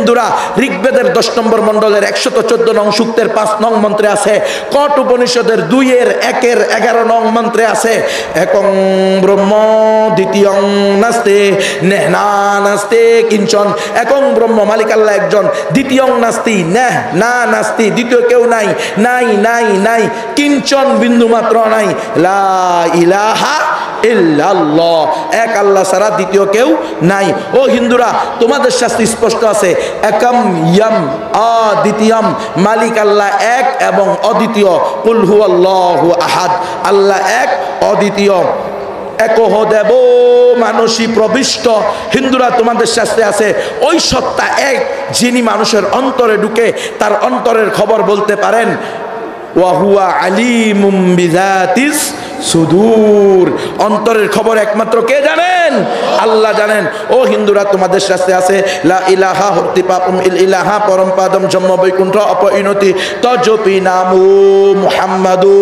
হিন্দুরা, ঋগ্বেদের 10 নম্বর মণ্ডলের 114 নং সূক্তের 5 নং মন্ত্রে আছে, কট উপনিষদের 2-1 11 নং মন্ত্রে আছে, একং ব্রহ্ম দ্বিতীয়ং নাস্তে নেহনা নাস্তে কিঞ্চন। একং ব্রহ্ম, মালিক আল্লাহ একজন, দ্বিতীয়ং নাস্তি, নেহ না নাস্তি, দ্বিতীয় কেউ নাই, নাই নাই নাই, কিঞ্চন বিন্দু মাত্র নাই, লা ইলাহা ইল্লাল্লাহ, এক আল্লাহ ছাড়া দ্বিতীয় কেউ নাই। ও হিন্দুরা, তোমাদের শাস্ত্রে স্পষ্ট আছে, একম ইয়াম অদ্বিতীয়ম, মালিক আল্লাহ এক এবং অদ্বিতীয়, কুল হুয়াল্লাহু আহাদ, আল্লাহ এক অদ্বিতীয়, একহ দেব মানসী প্রবিষ্ট। হিন্দুরা, তোমাদের শাস্ত্রে আছে ওই সত্তা এক, যিনি মানুষের অন্তরে ঢুকে তার অন্তরের খবর বলতে পারেন। ওয়াহুয়া আলিমুম বিযাতিস সুদূর, অন্তরের খবর একমাত্র কে জানেন? আল্লাহ জানেন। ও হিন্দুরা, তোমাদের শাস্ত্রে আছে লা ইলাহা হর্তি পাপম ইল ইলাহা পরম পাদম জন্ম বৈকুণ্ঠ অপইনতি তজপি নামু মুহাম্মাদু।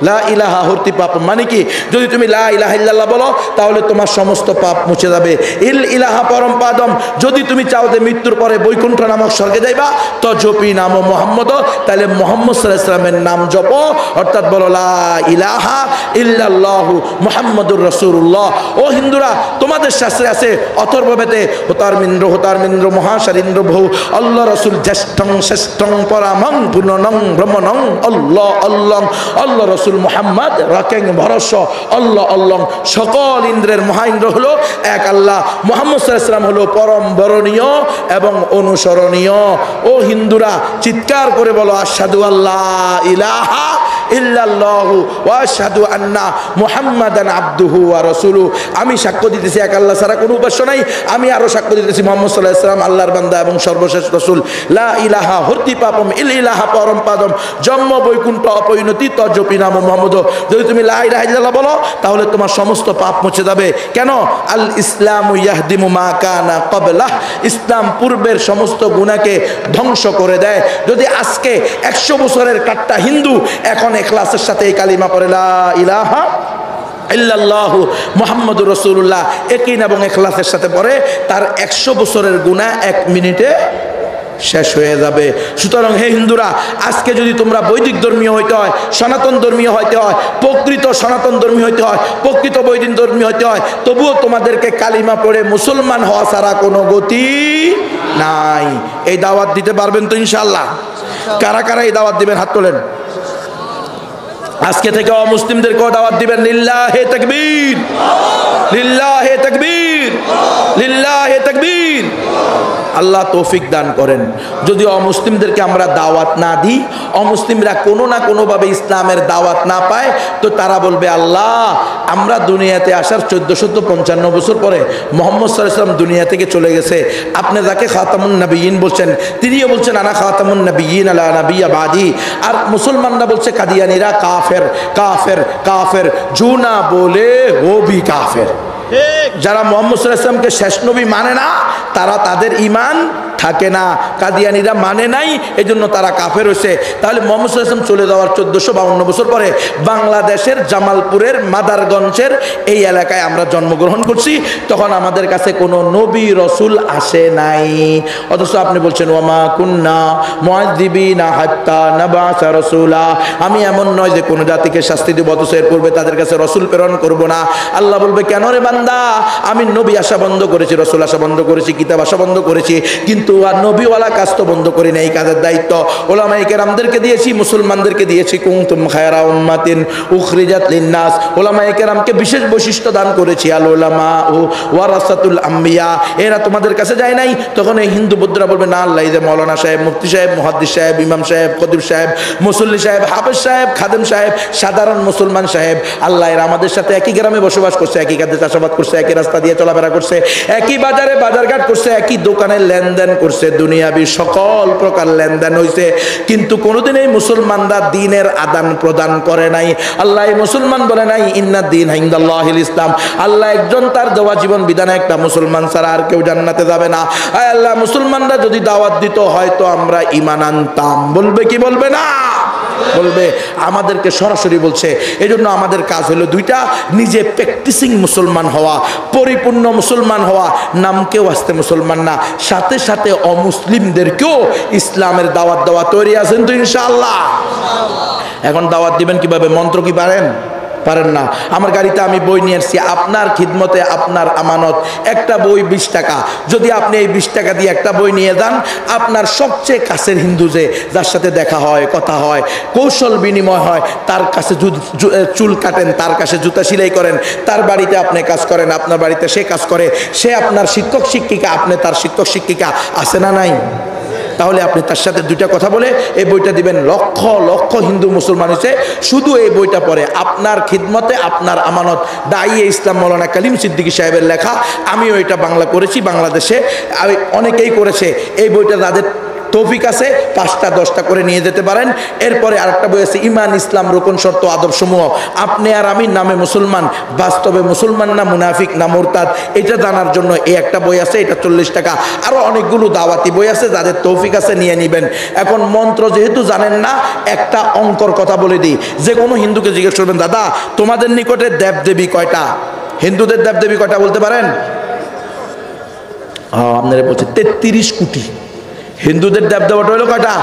লা ইলাহা হর্তি পাপম মানে কি? যদি তুমি লা ইলাহা ইল্লাল্লাহ বলো তাহলে তোমার সমস্ত পাপ মুছে যাবে। ইল ইলাহা পরম পাদম, যদি তুমি চাও যে মৃত্যুর পরে বৈকুণ্ঠ নামক স্বর্গে যাইবা, তজপি নামু মুহাম্মদ, তাহলে মুহাম্মদ সাল্লাল্লাহু আলাইহি ওয়াসাল্লামের নাম জপো, অর্থাৎ বলো লা ইলাহা ইল্লাল্লাহু মুহাম্মাদুর রাসূলুল্লাহ। ও হিন্দুরা, তোমাদের শাস্ত্রে আছে অথর্ববেদে হোতারমিন্দ্র মহাশারিন্দ্র বহু আল্লাহ রাসূল জ্যেষ্ঠং শ্রেষ্ঠং পরামং পূর্ণং ব্রহ্মণং আল্লাহ আল্লাহ, আল্লাহ রাসূল মুহাম্মদ রাকেং ভরস আল্লাহ আল্লাহ, সকল ইন্দ্রের মহা ইন্দ্র হলো এক আল্লাহ, মুহাম্মদ সাল্লাল্লাহু আলাইহি ওয়াসাল্লাম হলো পরম বরণীয় এবং অনুসরণীয়। ও হিন্দুরা, চিৎকার করে বলো আশহাদু আল্লাহ ইলাহা ইল্লাল্লাহু ওয়া আশহাদু আন্না মুহাম্মাদান আবদুহু ওয়া রাসূলুহু। আমি সাক্ষ্য দিতেছি এক আল্লাহ ছাড়া কোনো উপাস্য নাই, আমি আরো সাক্ষ্য দিতেছি মুহাম্মদ সাল্লাল্লাহু আলাইহি ওয়াসাল্লাম আল্লাহর বান্দা এবং সর্বশেষ রাসূল। লা ইলাহা হর্তি পাপম ইল ইলাহা পরম পাদম জন্ম বৈকুণ্ঠ অপরিণতি তজপি নাম মুহাম্মদ। যদি তুমি লা ইলাহা ইল্লাল্লাহ বলো তাহলে তোমার সমস্ত পাপ মুছে যাবে। কেন? আল ইসলামু ইয়াহদিমু মা কানা ক্বাবলাহ, ইসলাম পূর্বের সমস্ত গুনাহকে ধ্বংস করে দেয়। যদি আজকে 100 বছরের কাট্টা হিন্দু এখন ইখলাসের সাথে এই কালিমা পড়ে লা ইলাহা ইল্লাল্লাহু মুহাম্মাদুর রাসূলুল্লাহ, ইয়াকিন এবং ইখলাসের সাথে পড়ে, তার 100 বছরের গুনাহ 1 মিনিটে শেষ হয়ে যাবে। সুতরাং হে হিন্দুরা, আজকে যদি তোমরা বৈদিক ধর্মীয় হইতে হয়, সনাতন ধর্মীয় হইতে হয়, প্রকৃত সনাতন ধর্মীয় হইতে হয়, প্রকৃত বৈদিক ধর্মীয় হইতে হয়, তবুও তোমাদেরকে কালিমা পড়ে মুসলমান হওয়া ছাড়া কোনো গতি নাই। এই দাওয়াত দিতে পারবেন তো ইনশাআল্লাহ? কারা কারা এই দাওয়াত দিবেন? হাত তোলেন। আজকে থেকে অমুসলিমদেরকেও দাওয়াত দিবেন। লিল্লাহে তাকবীর, লিল্লাহে তাকবীর, লিল্লাহে তাকবীর। আল্লাহ তৌফিক দান করেন। যদি অমুসলিমদেরকে আমরা দাওয়াত না দিই, অমুসলিমরা কোনো না কোনোভাবে ইসলামের দাওয়াত না পায়, তো তারা বলবে আল্লাহ, আমরা দুনিয়াতে আসার 1455 বছর পরে মুহাম্মদ সাল্লাল্লাহু আলাইহি ওয়াসাল্লাম দুনিয়া থেকে চলে গেছে, আপনি যাকে খাতামুন নবিয়্যিন বলছেন তিনিও বলছেন আনা খাতামুন নবিয়্যিন লা নবিয়্যা বাদি। আর মুসলমানরা বলছে কাদিয়ানীরা কাফের কাফের কাফের, जो ना बोले वो भी काफिर। যারা মুহাম্মদ সাল্লাল্লাহু আলাইহি ওয়াসাল্লামকে শেষ নবী মানে না, তারা তাদের ঈমান থাকে না। কাদিয়ানীরা মানে নাই, এজন্য তারা কাফের হয়েছে। তাহলে মুহাম্মদ সাল্লাল্লাহু আলাইহি ওয়াসাল্লাম চলে যাওয়ার 1452 বছর পরে বাংলাদেশের জামালপুরের মাদারগঞ্জের এই এলাকায় আমরা জন্মগ্রহণ করছি। তখন আমাদের কাছে কোনো নবী রসুল আসে নাই, অথচ আপনি বলছেন ওয়ামা কুন্না মুআযযিবিনা হাত্তা নাবআসা রাসূলা, আমি এমন নয় যে কোনো জাতিকে শাস্তি দেব অথচ এর পূর্বে তাদের কাছে রসুল প্রেরণ করব না। আল্লাহ বলবে কেন রে বান্দা, আমি নবী আসা বন্ধ করেছি, রসুল আসা বন্ধ করেছি, কিতাব আসা বন্ধ করেছি, কিন্তু আর নবীওয়ালা কাজ তো বন্ধ করি না। এই কাজের দায়িত্ব উলামায়ে কেরামদেরকে দিয়েছি, মুসলমানদেরকে দিয়েছি। কুনতুম খায়রা উম্মাতিন উখরিজাত লিন্নাস, উলামায়ে কেরামকে বিশেষ বৈশিষ্ট্য দান করেছি। আল উলামা ওয়ারাসাতুল আম্বিয়া, এরা তোমাদের কাছে যায় নাই। তখন এই হিন্দু বৌদ্ধরা বলবে না, আল্লাহ যে মৌলানা সাহেব, মুফতি সাহেব, মুহাদ্দিস সাহেব, ইমাম সাহেব, খতিব সাহেব, মুসল্লি সাহেব, হাফেজ সাহেব, খাদেম সাহেব, সাধারণ মুসলমান সাহেব, আল্লাহ এরা আমাদের সাথে একই গ্রামে বসবাস করছে, একই কাজে চাষাবাদ করছে, একই রাস্তা দিয়ে চলাফেরা করছে, একই বাজারে বাজারঘাট করছে, একই দোকানে লেনদেন করছে, দুনিয়াবি সকল প্রকার লেনদেন হয়েছে, কিন্তু কোনোদিন এই মুসলমানরা দিনের আদান প্রদান করে নাই। আল্লাহ মুসলমান বলে নাই ইন্না দ্বীন ইনদাল্লাহিল ইসলাম, আল্লাহ একজন, তার দেওয়া জীবন বিধানে একটা মুসলমান ছাড়া আর কেউ জান্নাতে যাবে না। আল্লাহ মুসলমানরা যদি দাওয়াত দিত হয়তো আমরা ঈমান আনতাম, বলবে কি বলবে না? বলবে। আমাদেরকে সরাসরি বলছে। এজন্য আমাদের কাজ হলো দুইটা, নিজে প্র্যাকটিসিং মুসলমান হওয়া, পরিপূর্ণ মুসলমান হওয়া, নামকেও আসতে মুসলমান না, সাথে সাথে অমুসলিমদেরকেও ইসলামের দাওয়াত দেওয়া। তৈরি আছেন তো ইনশাআল্লাহ? এখন দাওয়াত দিবেন কিভাবে? মন্ত্র কি পারেন? পারেন না। আমার গাড়িতে আমি বই নিয়ে এসেছি, আপনার খিদমতে আপনার আমানত। একটা বই 20 টাকা। যদি আপনি এই 20 টাকা দিয়ে একটা বই নিয়ে যান, আপনার সবচেয়ে কাছের হিন্দু যে, যার সাথে দেখা হয়, কথা হয়, কৌশল বিনিময় হয়, তার কাছে চুল কাটেন, তার কাছে জুতা সেলাই করেন, তার বাড়িতে আপনি কাজ করেন, আপনার বাড়িতে সে কাজ করে, সে আপনার শিক্ষক শিক্ষিকা, আপনি তার শিক্ষক শিক্ষিকা, আছে না নাই? তাহলে আপনি তার সাথে দুইটা কথা বলে এই বইটা দিবেন। লক্ষ লক্ষ হিন্দু মুসলমান হয়েছে শুধু এই বইটা পড়ে। আপনার খিদমতে আপনার আমানত, দাইয়ে ইসলাম মৌলানা কালিম সিদ্দিকী সাহেবের লেখা। আমিও এটা বাংলা করেছি, বাংলাদেশে অনেকেই করেছে। এই বইটা যাদের তৌফিক আছে 5টা 10টা করে নিয়ে যেতে পারেন। এরপরে আরেকটা বই আছে, ইমান ইসলাম রোকন শর্ত আদব সমূহ। আপনি আর আমি নামে মুসলমান, বাস্তবে মুসলমান না মুনাফিক না মুরতাদ, এটা জানার জন্য এই একটা বই আছে, এটা 40 টাকা। আরো অনেকগুলো দাওয়াতি বই আছে, যাদের তৌফিক আছে নিয়ে নেবেন। এখন মন্ত্র যেহেতু জানেন না, একটা অঙ্কর কথা বলে দিই। যে কোনো হিন্দুকে জিজ্ঞেস করবেন, দাদা তোমাদের নিকটে দেবদেবী কয়টা? হিন্দুদের দেবদেবী কয়টা বলতে পারেন? আপনারা বলছে 33 কোটি। হিন্দুদের দেবদেবতা হলো কয়টা?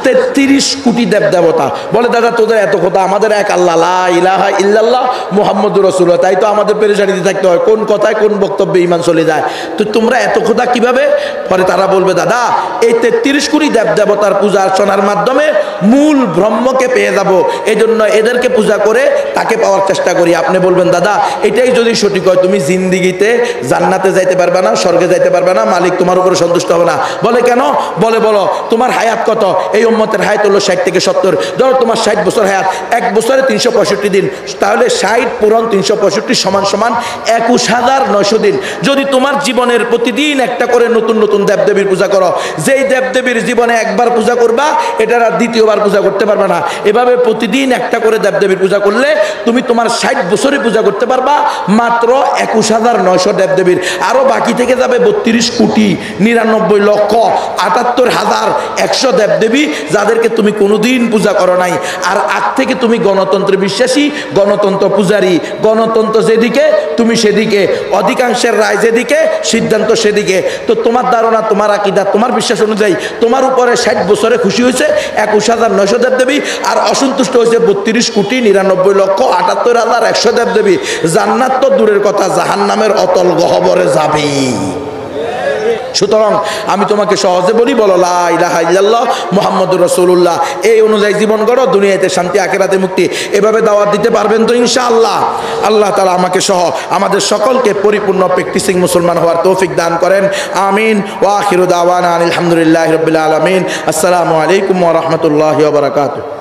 33 কোটি দেবদেবতা। বলে দাদা তোদের এত কথা, আমাদের এক আল্লাহ, লা ইলাহা ইল্লাল্লাহ মুহাম্মাদুর রাসূলুল্লাহ। তাই তো আমাদের পেরেশানিতে থাকতে হয়, কোন কথায় কোন বক্তব্যে ঈমান চলে যায়। তো তোমরা এত কথা কিভাবে? পরে তারা বলবে দাদা এই 33 কোটি দেবদেবতার পূজা অর্চনার মাধ্যমে মূল ব্রহ্মকে পেয়ে যাব, এজন্য এদেরকে পূজা করে তাকে পাওয়ার চেষ্টা করি। আপনি বলবেন দাদা এটাই যদি সঠিক হয়, তুমি জিন্দিগিতে জান্নাতে যাইতে পারবে না, স্বর্গে যাইতে পারবে না, মালিক তোমার উপরে সন্তুষ্ট হবে না। বলে কেন? বলে বলো তোমার হায়াত কত? এই উম্মতের হায়াত হলো 60 থেকে 70। ধরো তোমার 60 বছর হায়াত, এক বছরে 365 দিন, তাহলে 60 পূরণ 365 সমান সমান 21,900 দিন। যদি তোমার জীবনের প্রতিদিন একটা করে নতুন নতুন দেবদেবীর পূজা করো, যেই দেবদেবীর জীবনে একবার পূজা করবা এটার আর দ্বিতীয়বার পূজা করতে পারবে না, এভাবে প্রতিদিন একটা করে দেবদেবীর পূজা করলে তুমি তোমার 60 বছরে পূজা করতে পারবা মাত্র 21,900 দেবদেবীর। আরো বাকি থেকে যাবে 32 কোটি 99 লক্ষ 78,100 দেবদেবী, যাদেরকে তুমি কোনোদিন পূজা করো নাই। আর আগ থেকে তুমি গণতন্ত্রে বিশ্বাসী, গণতন্ত্র পূজারী, গণতন্ত্র যেদিকে তুমি সেদিকে, অধিকাংশের রায় যেদিকে সিদ্ধান্ত সেদিকে। তো তোমার ধারণা, তোমার আকীদা, তোমার বিশ্বাস অনুযায়ী তোমার উপরে 60 বছরে খুশি হয়েছে 21,900 দেবদেবী, আর অসন্তুষ্ট হয়েছে 32 কোটি 99 লক্ষ 78,100 দেবদেবী। জান্নাত তো দূরের কথা, জাহান্নামের অতল গহ্বরে যাবে। সুতরাং আমি তোমাকে সহজে বলি, বলো লা ইলাহা ইল্লাল্লাহ মুহাম্মাদুর রাসূলুল্লাহ। এই অনুযায়ী জীবন গড়ো, দুনিয়াতে শান্তি, আখিরাতে মুক্তি। এভাবে দাওয়াত দিতে পারবেন তো ইনশাআল্লাহ? আল্লাহ তাআলা আমাকে সহ আমাদের সকলকে পরিপূর্ণ প্র্যাকটিসিং মুসলমান হওয়ার তৌফিক দান করেন। আমিন। ওয়া আখিরু দাওয়ানা আলহামদুলিল্লাহি রাব্বিল আলামিন। আসসালামু আলাইকুম ওয়া রাহমাতুল্লাহি ওয়া বারাকাতুহু।